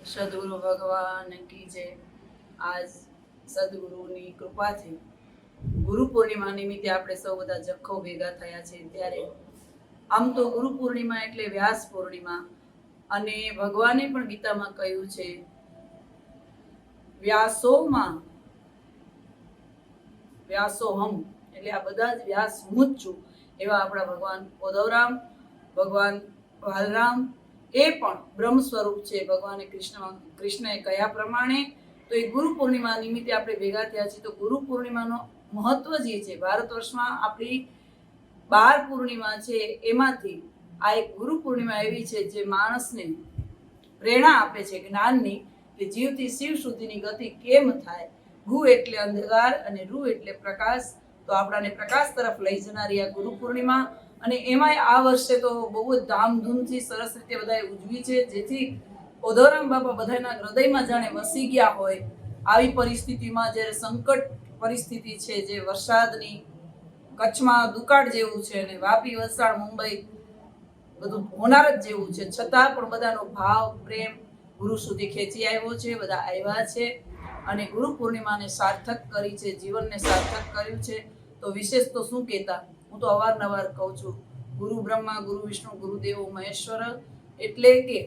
સદગુરુ ભગવાન કી જય। આજ સદગુરુની કૃપાથી ગુરુ પૂર્ણિમા નિમિત્તે આપણે સૌ બધા જખ્ખો ભેગા થયા છે। ત્યારે આમ તો ગુરુ પૂર્ણિમા એટલે વ્યાસ પૂર્ણિમા, અને ભગવાને પણ ગીતામાં કહ્યું છે, વ્યાસોમાં વ્યાસોહમ, એટલે આ બધા જ વ્યાસ હું જ છું એવા આપણા ભગવાન ઓધવરામ, ભગવાન બાલરામ એ પણ બ્રહ્મ સ્વરૂપ છે। ભગવાને કૃષ્ણએ કહ્યા પ્રમાણે તો એ ગુરુ પૂર્ણિમા નિમિત્તે આપણે ભેગા થયા છીએ। તો ગુરુ પૂર્ણિમાનો મહત્વ જે છે, ભારત વર્ષમાં આપણી 12 પૂર્ણિમા છે, એમાંથી આ એક ગુરુ પૂર્ણિમા એવી છે જે માણસને પ્રેરણા આપે છે જ્ઞાનની, કે જીવથી શિવ સુધીની ગતિ કેમ થાય। ગુ એટલે અંધકાર અને રૂ એટલે પ્રકાશ, તો આપણાને પ્રકાશ તરફ લઈ જનારી આ ગુરુ પૂર્ણિમા। અને એમાંય આ વર્ષે તો બહુ જ ધામધૂમથી સરસ રીતે બધાએ ઉજવી છે, જેથી ઓધવરામ બાપા બધાના હૃદયમાં જાણે વસી ગયા હોય। આવી પરિસ્થિતિમાં જ્યારે સંકટ પરિસ્થિતિ છે, જે વરસાદની, કચ્છમાં દુકાળ જેવું છે અને વાપી, વલસાડ, મુંબઈ બધું હોનાર જ જેવું છે, છતાં પણ બધાનો ભાવ પ્રેમ ગુરુ સુધી ખેંચી આવ્યો છે। બધા આવ્યા છે અને ગુરુ પૂર્ણિમાને સાર્થક કરી છે, જીવનને સાર્થક કર્યું છે। તો વિશેષ તો શું કહેતા, હું તો અવારનવાર કહું છું, ગુરુ બ્રહ્મા, ગુરુ વિષ્ણુ, ગુરુદેવો મહેશ્વર, એટલે કે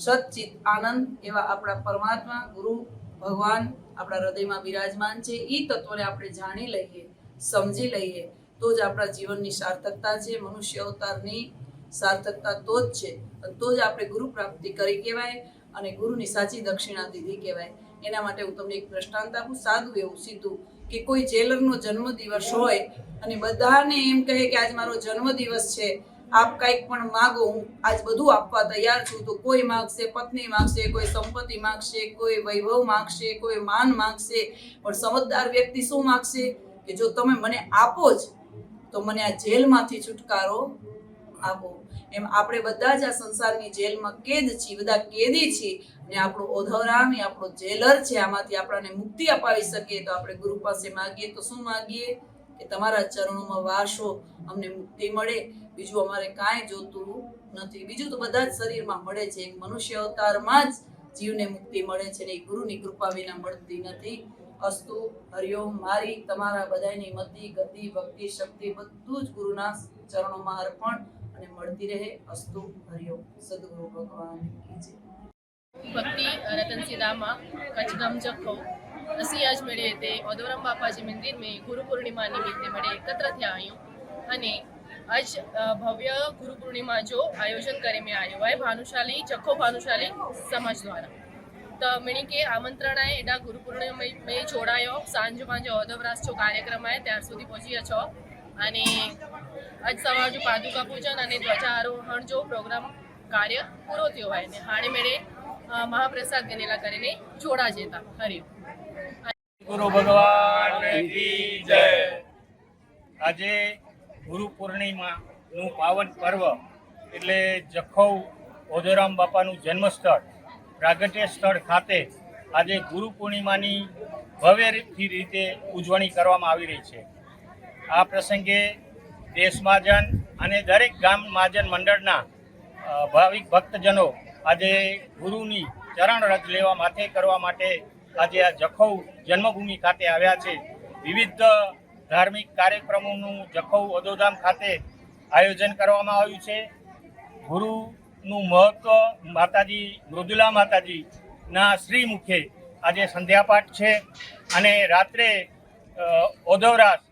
સચ્ચિત આનંદ એવા આપણા પરમાત્મા ગુરુ ભગવાન આપણા હૃદયમાં બિરાજમાન છે। એ તત્વને આપણે જાણી લઈએ, સમજી લઈએ તો જ આપણા જીવનની સાર્થકતા છે, મનુષ્ય અવતારની સાર્થકતા તો જ છે, તો જ આપણે ગુરુ પ્રાપ્તિ કરી કહેવાય અને ગુરુની સાચી દક્ષિણા દીધી કહેવાય। એના માટે હું તમને એક દ્રષ્ટાંત આપું, સાદું એવું સીધું, કે કોઈ જેલરનો જન્મદિવસ હોય અને બધાને એમ કહે કે આજ મારો જન્મદિવસ છે, આપ કંઈક પણ માગો, હું આજ બધું આપવા તૈયાર છું। તો કોઈ માગશે પત્ની માગશે, કોઈ સંપત્તિ માગશે, કોઈ વૈભવ માગશે, કોઈ માન માગશે, પણ સમજદાર વ્યક્તિ શું માગશે કે જો તમે મને આપો જ તો મને આ જેલમાંથી છુટકારો આપો। એમ આપણે બધા જ આ સંસારની જેલમાં કેદ છીએ, બધા કેદી છીએ, અને આપણો ઓધવરામ એ આપણો જેલર છે, આમાંથી આપણને મુક્તિ અપાવી શકે। તો આપણે ગુરુ પાસે માગીએ તો શું માગીએ કે તમારા ચરણોમાં વાસો, અમને મુક્તિ મળે, બીજું અમારે કાંઈ જોતું નથી। બીજું તો બધા જ શરીરમાં મળે છે, એક મનુષ્ય અવતારમાં જ જીવને મુક્તિ મળે છે, ને એ ગુરુની કૃપા વિના મળતી નથી। અસ્તુ હરિઓમ। મારી તમારા બધાની મતિ, ગતિ, ભક્તિ, શક્તિ બધું જ ગુરુના ચરણોમાં અર્પણ અને મળતી રહે। અસ્તુ હરિઓમ। સદગુરુ भगवान की जय। भक्ति रतन सीधामा कच्छ गाम जखो असी आज मेरे ते ओधवराम बापाजी मंदिर में गुरु पूर्णिमा निमित्ते मेरे एकत्र थया आयूं अने आज भव्य गुरु पूर्णिमा जो आयोजन करे में आयो है भानुशाली जखो भानुशाली समाज द्वारा। तो मैंने के आमंत्रण आए एडा गुरु पूर्णिमा में जोड़ायो, सांज मांजे ओधवरास जो कार्यक्रम है त्यार सुधी पहुंची छो अने आज सवार जो पादुका पूजन अने ध्वजारोहण जो प्रोग्राम कार्य पूरो थयो है ने हाणे मेरे महाप्रसाद गणेला करीने जोड़ा जेता। हरि गुरु भगवान की जय। આજે ગુરુ પૂર્ણિમાનું પાવન પર્વ એટલે જખૌ ઓધવરામ બાપાનું જન્મસ્થળ પ્રાગટ્ય સ્થળ ખાતે આજે ગુરુ પૂર્ણિમાની ભવ્ય રીતે ઉજવણી કરવામાં આવી રહી છે। આ પ્રસંગે દેશ મહાજન અને દરેક ગામ મહાજન મંડળના ભાવિક ભક્તજનો આજે ગુરુની ચરણ રજ લેવા માથે કરવા માટે આજે આ જખૌ જન્મભૂમિ ખાતે આવ્યા છે। વિવિધ ધાર્મિક કાર્યક્રમોનું જખૌ ઓધવધામ ખાતે આયોજન કરવામાં આવ્યું છે। ગુરુનું મહત્વ માતાજી મૃદુલા માતાજીના શ્રી મુખે આજે સંધ્યાપાઠ છે અને રાત્રે ઓધવરાસ,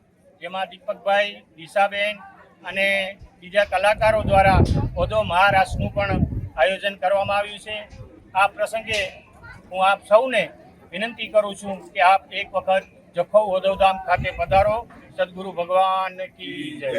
જેમાં દીપકભાઈ, દિશાબેન અને બીજા કલાકારો દ્વારા ઓધવ મહારાસનું પણ આયોજન કરવામાં આવ્યું છે। આ પ્રસંગે હું આપ સૌને વિનંતી કરું છું કે આપ એક વખત જખૌ ઓધવધામ ખાતે પધારો। સદગુરુ ભગવાન કી જય।